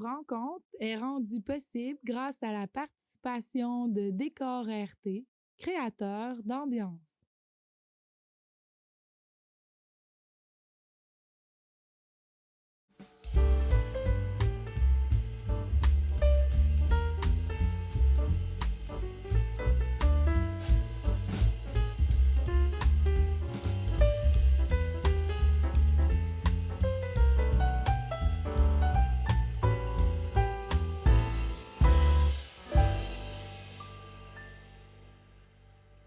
rencontre est rendue possible grâce à la participation de Décor RT, créateur d'ambiance.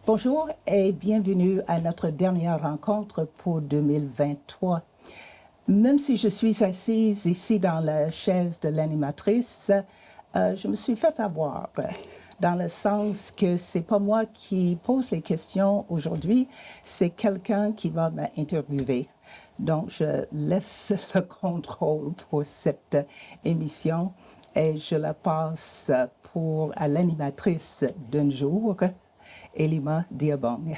Bonjour et bienvenue à notre dernière rencontre pour 2023. Même si je suis assise ici dans la chaise de l'animatrice, je me suis fait avoir dans le sens que c'est pas moi qui pose les questions aujourd'hui, c'est quelqu'un qui va m'interviewer. Donc, je laisse le contrôle pour cette émission et je la passe à l'animatrice d'un jour, Elima Diabong.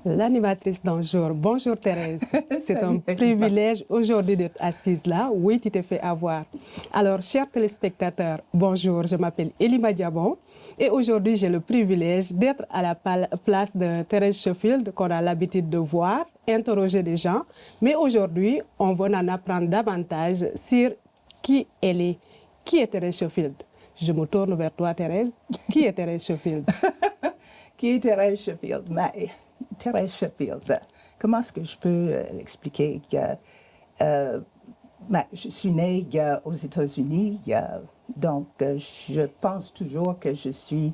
L'animatrice d'un jour. Bonjour Thérèse. C'est un privilège aujourd'hui d'être assise là. Oui, tu t'es fait avoir. Alors, chers téléspectateurs, bonjour, je m'appelle Elima Diabong et aujourd'hui j'ai le privilège d'être à la place de Thérèse Schofield qu'on a l'habitude de voir, interroger des gens. Mais aujourd'hui, on va en apprendre davantage sur qui elle est. Qui est Thérèse Schofield? Je me tourne vers toi Thérèse. Qui est Thérèse Schofield? Qui est Thérèse Schofield? Thérèse Schofield, comment est-ce que je peux l'expliquer? Je suis née aux États-Unis, donc je pense toujours que je suis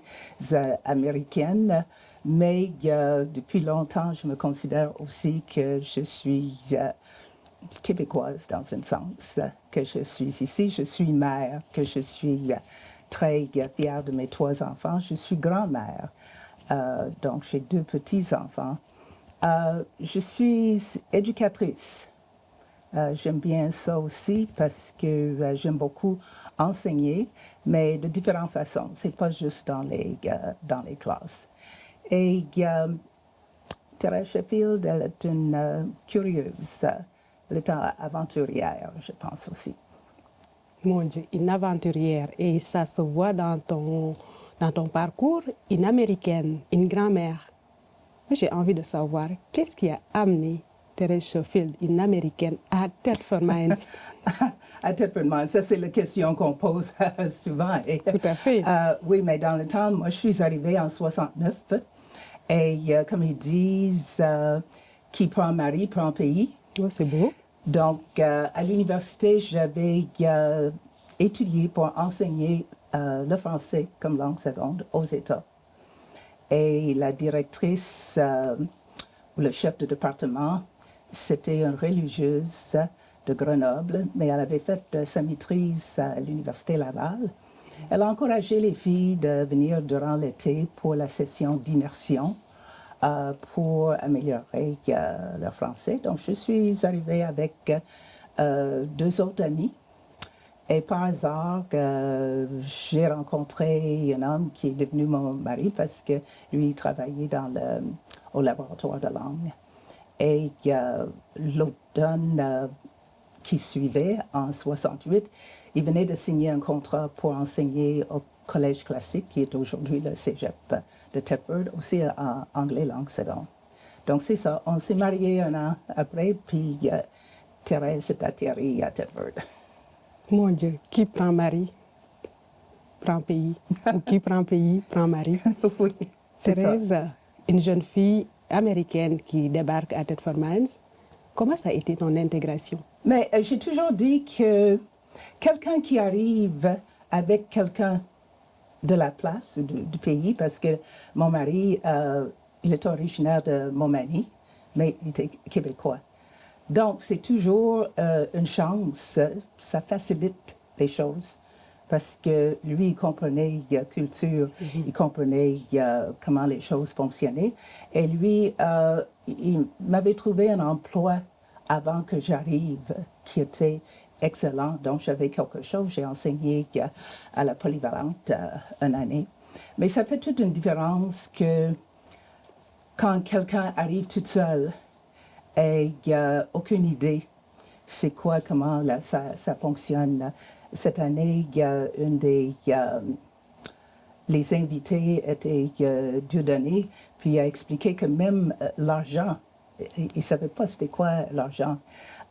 américaine, mais depuis longtemps, je me considère aussi que je suis québécoise dans un sens, que je suis ici, je suis mère, que je suis très fière de mes 3 enfants, je suis grand-mère. Donc, j'ai 2 petits-enfants. Je suis éducatrice. J'aime bien ça aussi parce que j'aime beaucoup enseigner, mais de différentes façons. C'est pas juste dans les classes. Et Thérèse Schofield, elle est une curieuse. Elle est aventurière, je pense aussi. Mon Dieu, une aventurière. Et ça se voit dans ton parcours, une américaine, une grand-mère. J'ai envie de savoir, qu'est-ce qui a amené Thérèse Schofield, une américaine, à Thetford Mines? À Thetford Mines, ça c'est la question qu'on pose souvent. Et, tout à fait. Oui, mais dans le temps, moi je suis arrivée en 69 et comme ils disent, qui prend mari prend pays. Oh, c'est beau. Donc, à l'université, j'avais étudié pour enseigner le français comme langue seconde aux États. Et la directrice, ou le chef de département, c'était une religieuse de Grenoble, mais elle avait fait sa maîtrise à l'Université Laval. Elle a encouragé les filles de venir durant l'été pour la session d'immersion pour améliorer leur français. Donc, je suis arrivée avec 2 autres amis. Et par hasard, j'ai rencontré un homme qui est devenu mon mari parce que lui, il travaillait au laboratoire de langue. Et l'automne qui suivait, en 68, il venait de signer un contrat pour enseigner au collège classique, qui est aujourd'hui le cégep de Thetford, aussi en anglais langue seconde. Donc c'est ça, on s'est mariés 1 an après, puis Thérèse est atterrie à Thetford. Mon Dieu, qui prend mari, prend pays. Ou qui prend pays, prend mari. Oui, c'est Thérèse, ça. une jeune fille américaine qui débarque à Thetford Mines, comment ça a été ton intégration? Mais j'ai toujours dit que quelqu'un qui arrive avec quelqu'un de la place, du pays, parce que mon mari, il est originaire de Montmagny, mais il était québécois. Donc, c'est toujours une chance, ça facilite les choses, parce que lui, il comprenait la culture, il comprenait comment les choses fonctionnaient, et lui, il m'avait trouvé un emploi avant que j'arrive, qui était excellent. Donc, j'avais quelque chose, j'ai enseigné à la polyvalente 1 année. Mais ça fait toute une différence que quand quelqu'un arrive toute seule et il n'y a aucune idée, c'est quoi, comment ça fonctionne. Cette année, il y a les invités étaient Dieudonné, puis il a expliqué que même l'argent, il ne savait pas c'était quoi l'argent.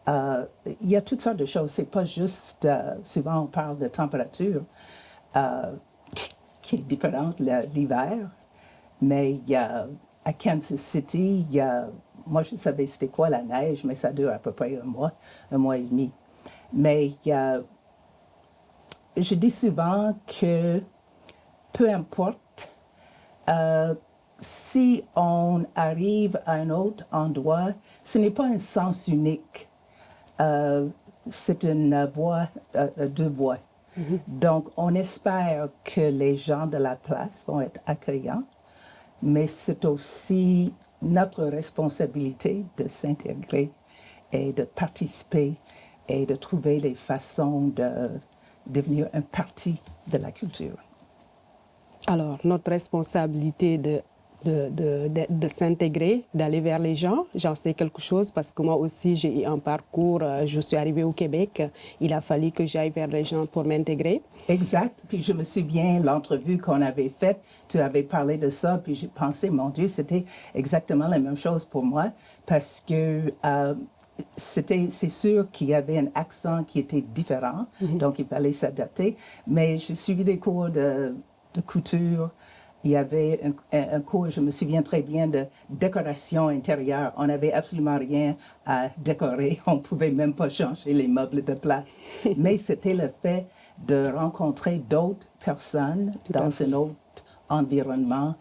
Il y a toutes sortes de choses. C'est pas juste, souvent on parle de température qui est différente l'hiver, mais il y a, à Kansas City, moi je savais c'était quoi la neige, mais ça dure à peu près un mois et demi. Mais je dis souvent que peu importe, si on arrive à un autre endroit, ce n'est pas un sens unique. C'est une voie, deux voies. Mm-hmm. Donc, on espère que les gens de la place vont être accueillants, mais c'est aussi notre responsabilité de s'intégrer et de participer et de trouver les façons de devenir une partie de la culture. Alors, notre responsabilité de s'intégrer, d'aller vers les gens, j'en sais quelque chose parce que moi aussi, j'ai eu un parcours, je suis arrivée au Québec, il a fallu que j'aille vers les gens pour m'intégrer. Exact. Puis je me souviens, l'entrevue qu'on avait faite, tu avais parlé de ça, puis j'ai pensé, mon Dieu, c'était exactement la même chose pour moi parce que c'est sûr qu'il y avait un accent qui était différent, donc il fallait s'adapter, mais j'ai suivi des cours de couture. Il y avait un cours, je me souviens très bien, de décoration intérieure. On n'avait absolument rien à décorer. On ne pouvait même pas changer les meubles de place. Mais c'était le fait de rencontrer d'autres personnes dans un autre environnement,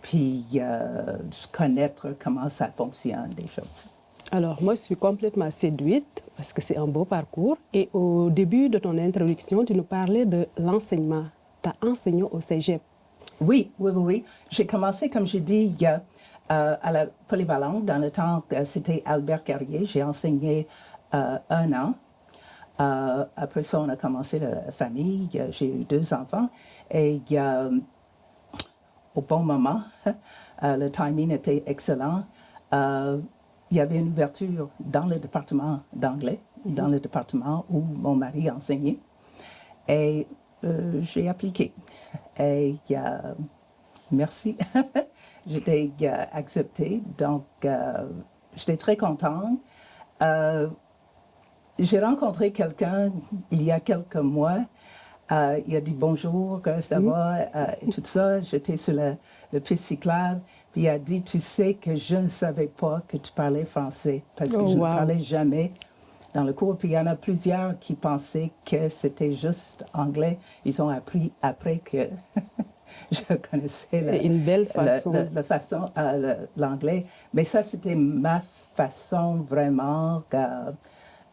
puis de connaître comment ça fonctionne, des choses. Alors, moi, je suis complètement séduite parce que c'est un beau parcours. Et au début de ton introduction, tu nous parlais de l'enseignement. Tu as enseigné au cégep. Oui. J'ai commencé, comme je dis, à la polyvalente. Dans le temps, c'était Albert Carrier. J'ai enseigné 1 an. Après ça, on a commencé la famille. J'ai eu 2 enfants. Et au bon moment, le timing était excellent. Il y avait une ouverture dans le département d'anglais, dans le département où mon mari enseignait. Et j'ai appliqué. Et merci. J'étais acceptée. Donc, j'étais très contente. J'ai rencontré quelqu'un il y a quelques mois. Il a dit bonjour, ça va, et tout ça. J'étais sur le piste cyclable. Puis il a dit, tu sais que je ne savais pas que tu parlais français parce que je ne parlais jamais dans le cours. Puis il y en a plusieurs qui pensaient que c'était juste anglais. Ils ont appris après que je connaissais une belle façon. L'anglais. Mais ça, c'était ma façon vraiment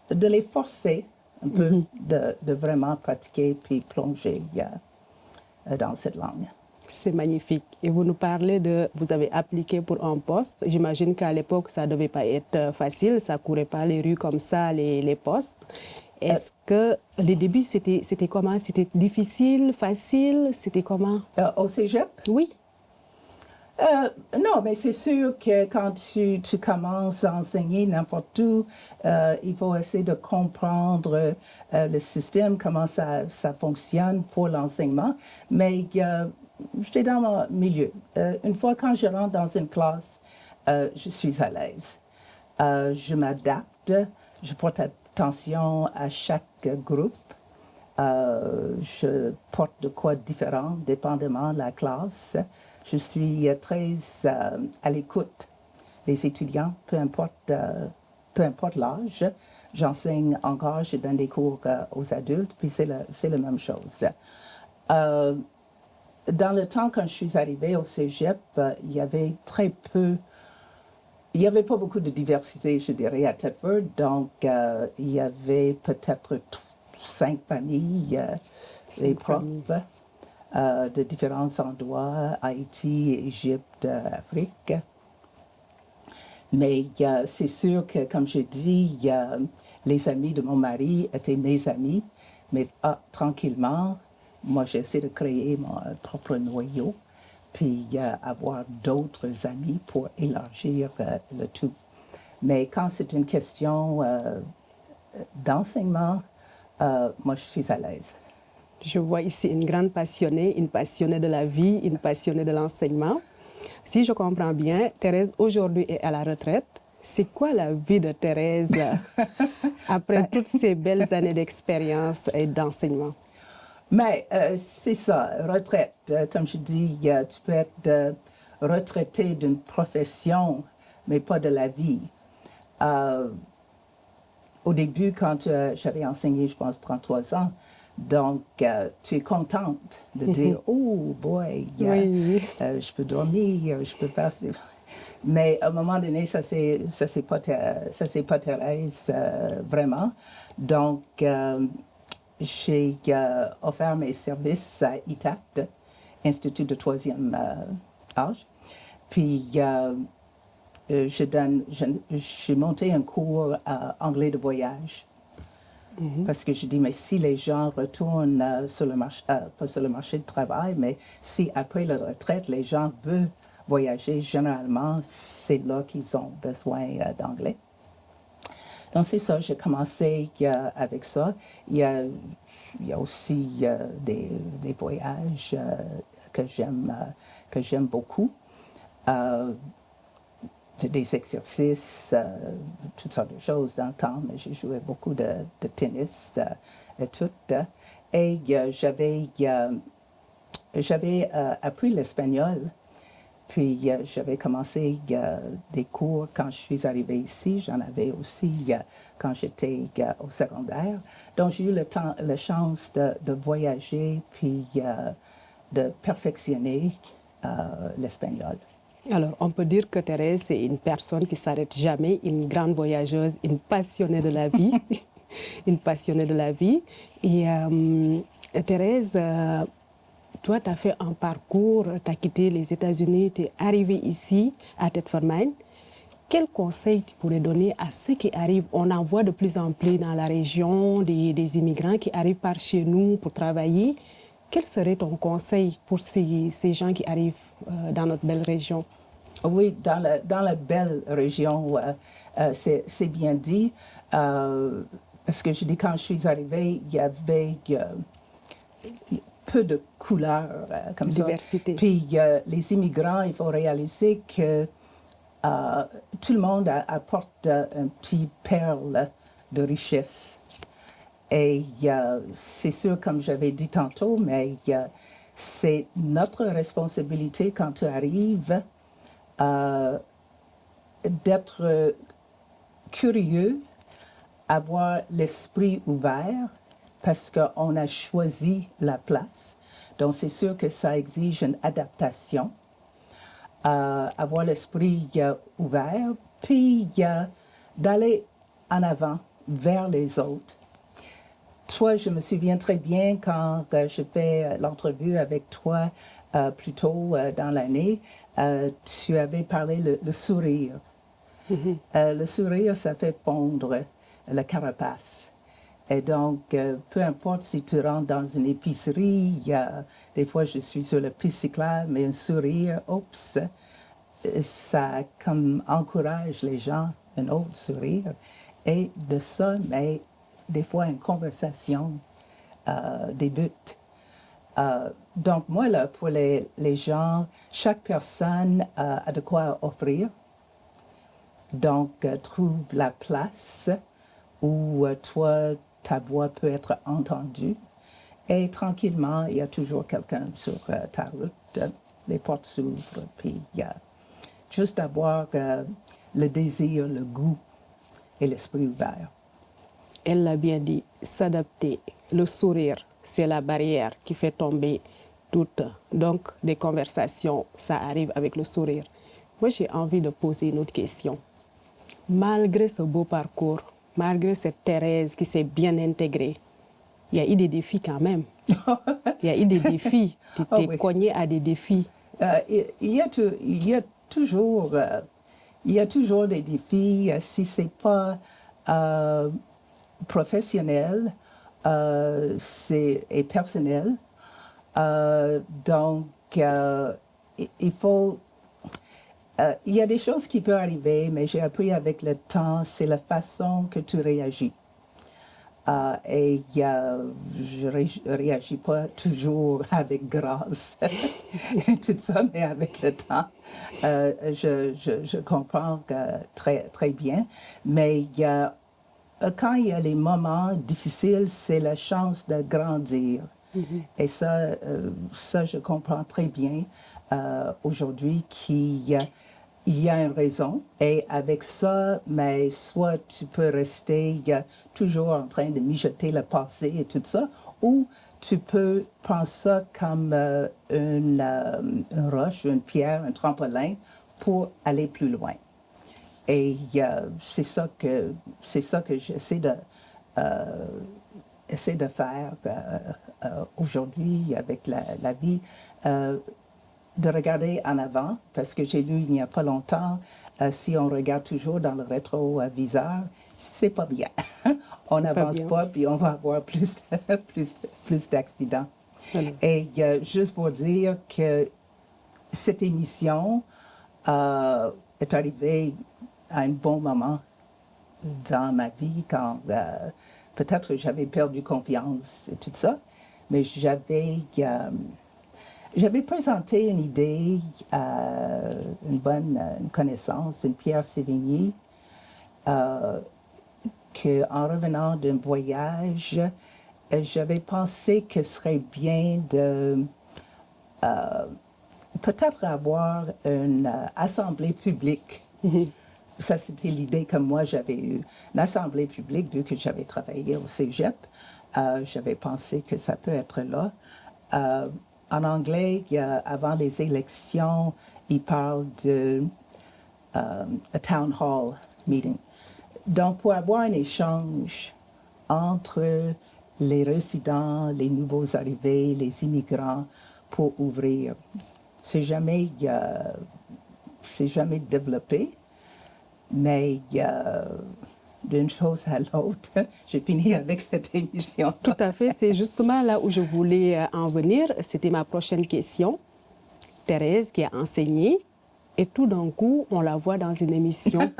de les forcer un peu, de vraiment pratiquer puis plonger dans cette langue. C'est magnifique. Et vous nous parlez vous avez appliqué pour un poste. J'imagine qu'à l'époque, ça ne devait pas être facile. Ça ne courait pas les rues comme ça, les postes. Est-ce que les débuts, c'était comment? C'était difficile, facile? C'était comment? Au cégep? Oui. Non, mais c'est sûr que quand tu commences à enseigner n'importe où, il faut essayer de comprendre le système, comment ça fonctionne pour l'enseignement. Mais j'étais dans mon milieu. Une fois quand je rentre dans une classe, je suis à l'aise. Je m'adapte, je porte attention à chaque groupe. Je porte de quoi différent, dépendamment de la classe. Je suis très à l'écoute des étudiants, peu importe l'âge. J'enseigne encore, je donne des cours aux adultes, puis c'est la même chose. Dans le temps, quand je suis arrivée au cégep, il y avait très peu, il n'y avait pas beaucoup de diversité, je dirais, à Thetford. Donc, il y avait peut-être 5 familles, les profs de différents endroits, Haïti, Égypte, Afrique. Mais c'est sûr que, comme je dis, les amis de mon mari étaient mes amis, mais tranquillement, moi j'essaie de créer mon propre noyau, puis avoir d'autres amis pour élargir le tout. Mais quand c'est une question d'enseignement, moi, je suis à l'aise. Je vois ici une grande passionnée, une passionnée de la vie, une passionnée de l'enseignement. Si je comprends bien, Thérèse aujourd'hui est à la retraite. C'est quoi la vie de Thérèse après toutes ces belles années d'expérience et d'enseignement? Mais c'est ça, retraite. Comme je dis, tu peux être retraité d'une profession, mais pas de la vie. Au début, quand j'avais enseigné, je pense, 33 ans, donc tu es contente de dire, oh boy, Oui. je peux dormir, je peux faire... Mais à un moment donné, ça c'est pas Thérèse vraiment. Donc, j'ai offert mes services à ITACT, Institut de troisième âge. Puis, j'ai monté un cours anglais de voyage. Parce que je dis, mais si les gens retournent sur le marché, pas sur le marché du travail, mais si après la retraite, les gens veulent voyager, généralement, c'est là qu'ils ont besoin d'anglais. Donc, c'est ça, j'ai commencé avec ça. Il y a aussi des voyages que j'aime beaucoup. Des exercices, toutes sortes de choses dans le temps, mais j'ai joué beaucoup de tennis et tout. Et j'avais appris l'espagnol. Puis j'avais commencé des cours quand je suis arrivée ici. J'en avais aussi quand j'étais au secondaire. Donc j'ai eu la chance de voyager puis de perfectionner l'espagnol. Alors, on peut dire que Thérèse, c'est une personne qui ne s'arrête jamais, une grande voyageuse, une passionnée de la vie. Une passionnée de la vie. Et Thérèse, toi, tu as fait un parcours, tu as quitté les États-Unis, tu es arrivée ici, à Thetford Mines. Quel conseil tu pourrais donner à ceux qui arrivent? On en voit de plus en plus dans la région des immigrants qui arrivent par chez nous pour travailler. Quel serait ton conseil pour ces gens qui arrivent dans notre belle région? Oui, dans la belle région, c'est bien dit. Parce que je dis, quand je suis arrivée, il y avait peu de couleurs comme Diversité. ça. Puis les immigrants, il faut réaliser que tout le monde apporte un petit perle de richesse. Et c'est sûr, comme j'avais dit tantôt, mais c'est notre responsabilité quand tu arrives d'être curieux, avoir l'esprit ouvert, parce qu'on a choisi la place. Donc, c'est sûr que ça exige une adaptation. Avoir l'esprit ouvert, puis d'aller en avant vers les autres. Toi, je me souviens très bien quand je fais l'entrevue avec toi plus tôt dans l'année, tu avais parlé le sourire. Le sourire, ça fait fondre la carapace. Et donc, peu importe si tu rentres dans une épicerie, des fois je suis sur le piste cyclable, mais un sourire, oups, ça comme encourage les gens, un autre sourire. Et de ça, mais des fois une conversation débute. Donc moi, là, pour les gens, chaque personne a de quoi offrir. Donc, trouve la place où toi, ta voix peut être entendue. Et tranquillement, il y a toujours quelqu'un sur ta route. Les portes s'ouvrent, puis il y a juste avoir le désir, le goût et l'esprit ouvert. Elle l'a bien dit, s'adapter. Le sourire, c'est la barrière qui fait tomber toutes. Donc, des conversations, ça arrive avec le sourire. Moi, j'ai envie de poser une autre question. Malgré ce beau parcours, malgré cette Thérèse qui s'est bien intégrée, il y a eu des défis quand même. Il y a eu des défis. Tu t'es cogné à des défis. Il y a toujours des défis si ce n'est pas professionnel et personnel. Donc, il faut... il y a des choses qui peuvent arriver, mais j'ai appris avec le temps, c'est la façon que tu réagis. Et je réagis pas toujours avec grâce et tout ça, mais avec le temps, je comprends très, très bien. Mais quand il y a les moments difficiles, c'est la chance de grandir. Et ça, je comprends très bien aujourd'hui qu'il y a une raison. Et avec ça, mais soit tu peux rester toujours en train de mijoter le passé et tout ça, ou tu peux prendre ça comme une roche, une pierre, un trampolin pour aller plus loin. Et c'est ça que j'essaie de faire aujourd'hui avec la vie, de regarder en avant, parce que j'ai lu il n'y a pas longtemps, si on regarde toujours dans le rétroviseur, c'est pas bien. On n'avance pas, puis on va avoir plus d'accidents. Voilà. Et juste pour dire que cette émission est arrivée à un bon moment dans ma vie, quand peut-être j'avais perdu confiance et tout ça, mais j'avais présenté une idée à une bonne connaissance, une Pierre Sévigny, qu'en revenant d'un voyage, j'avais pensé que ce serait bien de peut-être avoir une assemblée publique. Ça, c'était l'idée que moi j'avais eue. Une assemblée publique, vu que j'avais travaillé au Cégep, j'avais pensé que ça peut être là. En anglais, avant les élections, ils parlent de a town hall meeting. Donc, pour avoir un échange entre les résidents, les nouveaux arrivés, les immigrants, pour ouvrir. C'est jamais développé, mais d'une chose à l'autre, j'ai fini avec cette émission. Tout à fait, c'est justement là où je voulais en venir. C'était ma prochaine question. Thérèse qui a enseigné, et tout d'un coup, on la voit dans une émission.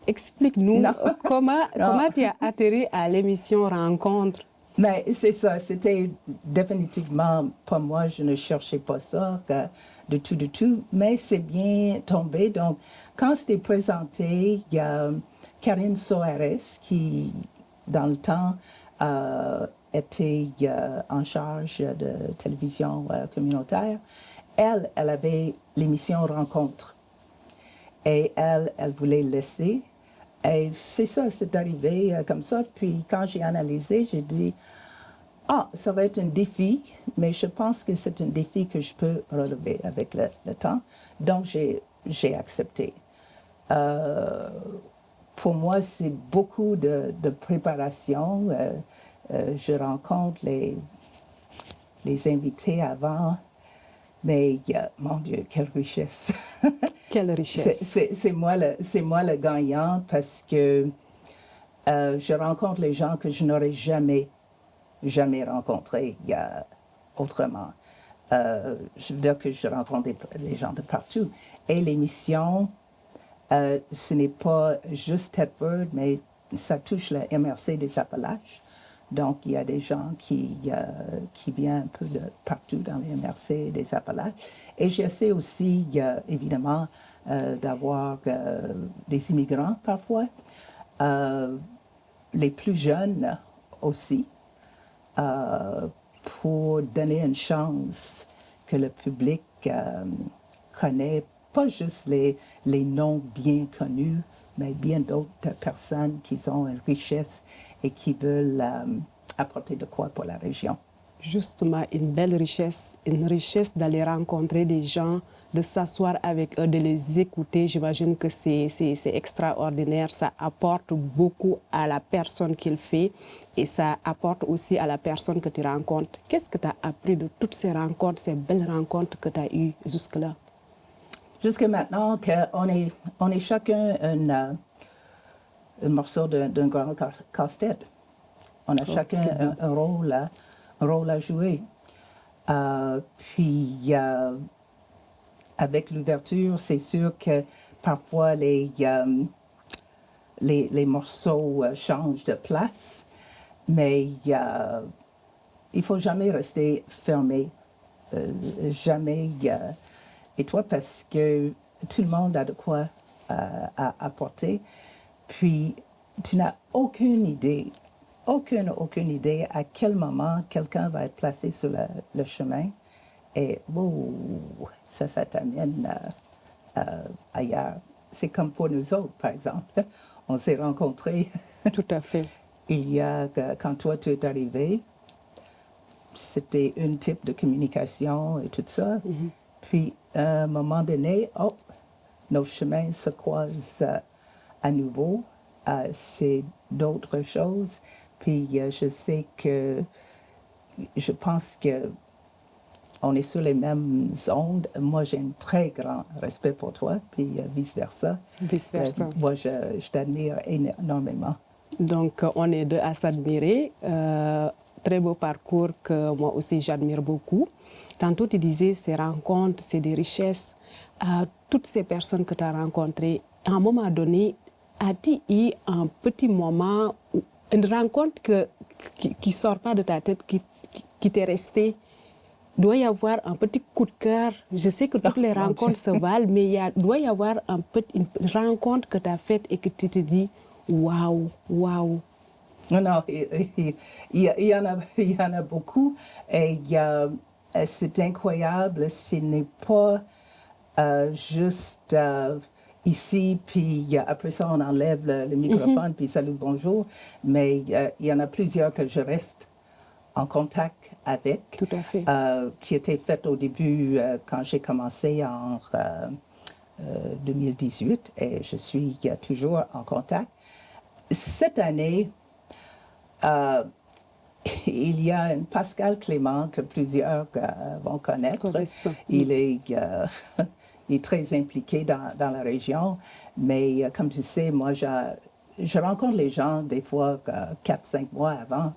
Explique-nous comment tu as atterri à l'émission Rencontre. Mais c'est ça, c'était définitivement pas moi, je ne cherchais pas ça du tout, mais c'est bien tombé. Donc, quand c'était présenté, il y a Karine Soares qui, dans le temps, était en charge de télévision communautaire. Elle avait l'émission Rencontre. Et elle voulait laisser. Et c'est ça, c'est arrivé comme ça. Puis quand j'ai analysé, j'ai dit, ça va être un défi, mais je pense que c'est un défi que je peux relever avec le temps. Donc, j'ai accepté. Pour moi, c'est beaucoup de préparation. Je rencontre les invités avant, mais mon Dieu, quelle richesse! Quelle richesse! C'est moi le gagnant parce que je rencontre les gens que je n'aurais jamais rencontrés autrement. Je veux dire que je rencontre des gens de partout. Et l'émission, ce n'est pas juste Thetford, mais ça touche la MRC des Appalaches. Donc, il y a des gens qui viennent un peu de partout dans les MRC des Appalaches. Et j'essaie aussi, évidemment, d'avoir des immigrants parfois, les plus jeunes aussi, pour donner une chance que le public connaît, pas juste les noms bien connus, mais bien d'autres personnes qui ont une richesse et qui veulent apporter de quoi pour la région. Justement, une belle richesse, une richesse d'aller rencontrer des gens, de s'asseoir avec eux, de les écouter. J'imagine que c'est extraordinaire. Ça apporte beaucoup à la personne qu'il fait et ça apporte aussi à la personne que tu rencontres. Qu'est-ce que tu as appris de toutes ces rencontres, ces belles rencontres que tu as eues jusque-là? Jusqu'à maintenant, on est chacun un morceau d'un grand casse-tête. On a chacun un rôle à jouer. Puis, avec l'ouverture, c'est sûr que parfois les morceaux changent de place, mais il faut jamais rester fermé, jamais. Et toi, parce que tout le monde a de quoi à apporter, puis tu n'as aucune idée à quel moment quelqu'un va être placé sur le chemin et ça t'amène ailleurs. C'est comme pour nous autres, par exemple. On s'est rencontrés. Tout à fait. Quand toi tu es arrivé, c'était un type de communication et tout ça. Mm-hmm. Puis, à un moment donné, nos chemins se croisent à nouveau. C'est d'autres choses. Puis, je pense que on est sur les mêmes ondes. Moi, j'ai un très grand respect pour toi, puis vice-versa. Vice-versa. Moi, je t'admire énormément. Donc, on est deux à s'admirer. Très beau parcours que moi aussi j'admire beaucoup. Tantôt, tu disais, ces rencontres, c'est des richesses. Toutes ces personnes que tu as rencontrées, à un moment donné, as-tu eu un petit moment, une rencontre qui ne sort pas de ta tête, qui t'est restée? Il doit y avoir un petit coup de cœur. Je sais que toutes les rencontres se valent, mais doit y avoir une rencontre que tu as faite et que tu te dis, waouh, waouh. Non, il y en a beaucoup. Et c'est incroyable. Ce n'est pas juste ici, puis après ça, on enlève le microphone, puis salut, bonjour. Mais il y en a plusieurs que je reste en contact avec. Tout à fait. Qui étaient faites au début quand j'ai commencé en 2018 et je suis toujours en contact. Cette année, il y a un Pascal Clément que plusieurs vont connaître. Il est très impliqué dans la région, mais comme tu sais, moi, je rencontre les gens des fois 4-5 mois avant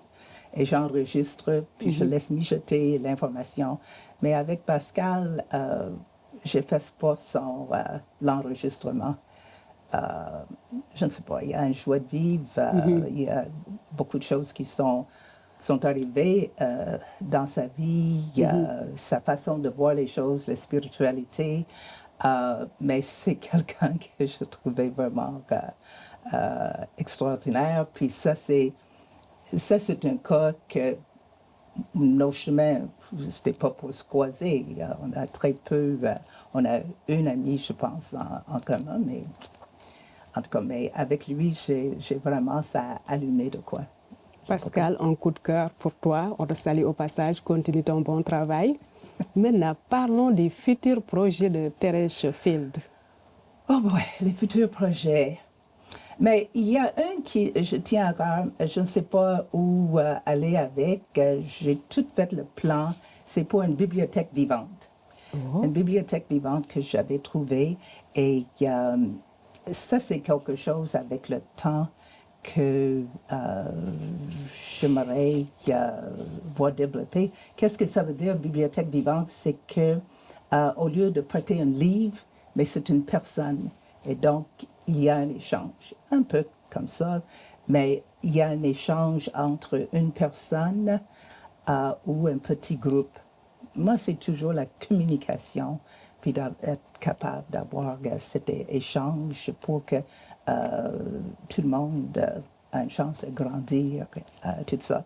et j'enregistre, puis je laisse mijoter l'information. Mais avec Pascal, je ne fais pas l'enregistrement. Je ne sais pas, il y a une joie de vivre, il y a beaucoup de choses qui sont arrivées dans sa vie, sa façon de voir les choses, la spiritualité, mais c'est quelqu'un que je trouvais vraiment extraordinaire. Puis ça, c'est un cas que nos chemins, c'était pas pour se croiser. On a très peu, on a une amie, je pense, en commun, mais en tout cas, mais avec lui, j'ai vraiment ça allumé de quoi. Pascal, un coup de cœur pour toi. On te salue au passage. Continue ton bon travail. Maintenant, parlons des futurs projets de Thérèse Sheffield. Oh boy, les futurs projets. Mais il y a un qui, je tiens à cœur, je ne sais pas où aller avec. J'ai tout fait le plan. C'est pour une bibliothèque vivante. Une bibliothèque vivante que j'avais trouvée. Et ça, c'est quelque chose avec le temps que j'aimerais voir développer. Qu'est-ce que ça veut dire, bibliothèque vivante? C'est que au lieu de prêter un livre, mais c'est une personne. Et donc, il y a un échange, un peu comme ça, mais il y a un échange entre une personne ou un petit groupe. Moi, c'est toujours la communication, puis d'être capable d'avoir cet échange pour que tout le monde a une chance de grandir, tout ça.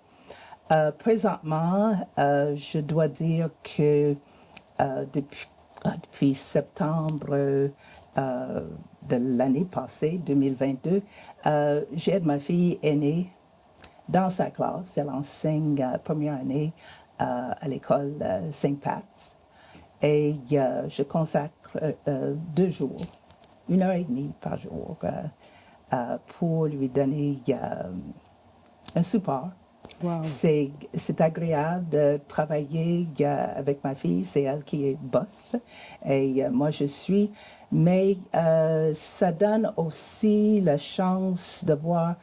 Présentement, je dois dire que depuis septembre de l'année passée, 2022, j'aide ma fille aînée dans sa classe. Elle enseigne première année à l'école Saint-Pat's. Et je consacre 2 jours, 1h30 par jour, pour lui donner un support. Wow. C'est agréable de travailler avec ma fille, c'est elle qui est boss et moi je suis, mais ça donne aussi la chance de voir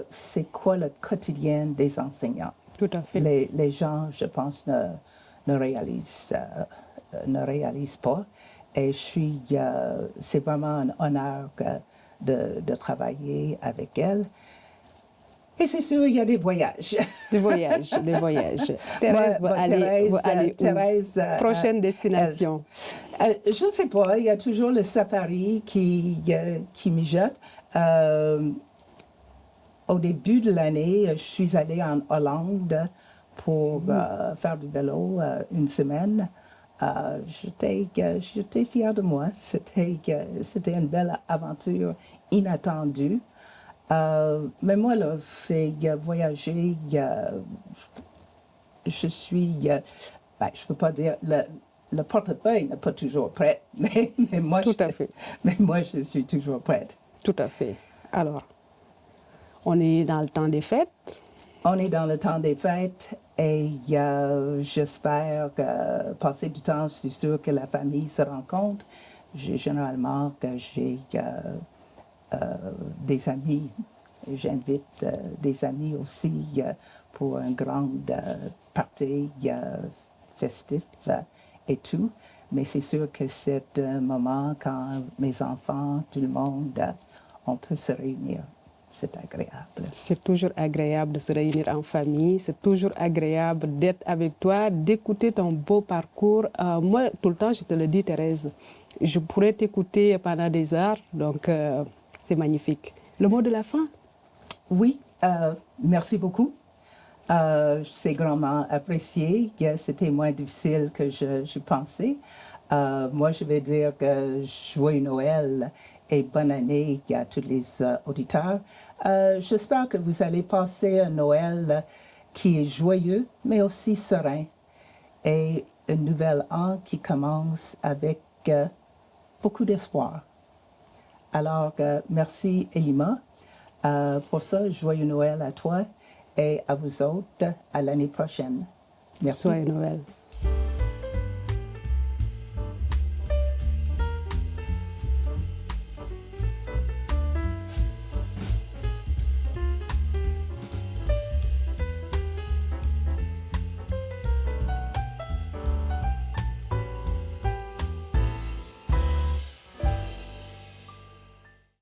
c'est quoi le quotidien des enseignants. Tout à fait. Les gens, je pense, ne réalisent pas et c'est vraiment un honneur de travailler avec elle. Et c'est sûr, il y a des voyages. Des voyages, des voyages. Thérèse va aller où? Thérèse, Prochaine destination. Je ne sais pas, il y a toujours le safari qui mijote. Au début de l'année, je suis allée en Hollande pour faire du vélo une semaine. J'étais fière de moi. C'était une belle aventure inattendue. Mais moi, là, c'est voyager. Je suis. Ben, je ne peux pas dire. Le portefeuille n'est pas toujours prêt, mais moi, Tout à fait. Mais moi, je suis toujours prête. Tout à fait. Alors, on est dans le temps des fêtes. On est dans le temps des fêtes et j'espère passer du temps. C'est sûr que la famille se rencontre. Généralement, que j'ai des amis. J'invite des amis aussi pour un grand party festif et tout. Mais c'est sûr que c'est un moment quand mes enfants, tout le monde, on peut se réunir. C'est agréable. C'est toujours agréable de se réunir en famille. C'est toujours agréable d'être avec toi, d'écouter ton beau parcours. Moi, tout le temps, je te le dis, Thérèse, je pourrais t'écouter pendant des heures. Donc, c'est magnifique. Le mot de la fin? Oui, merci beaucoup. C'est grandement apprécié. C'était moins difficile que je pensais. Moi, je vais dire que joyeux Noël et bonne année à tous les auditeurs. J'espère que vous allez passer un Noël qui est joyeux, mais aussi serein. Et un nouvel an qui commence avec beaucoup d'espoir. Alors, merci Elima. Pour ça, joyeux Noël à toi et à vous autres à l'année prochaine. Merci. Joyeux Noël.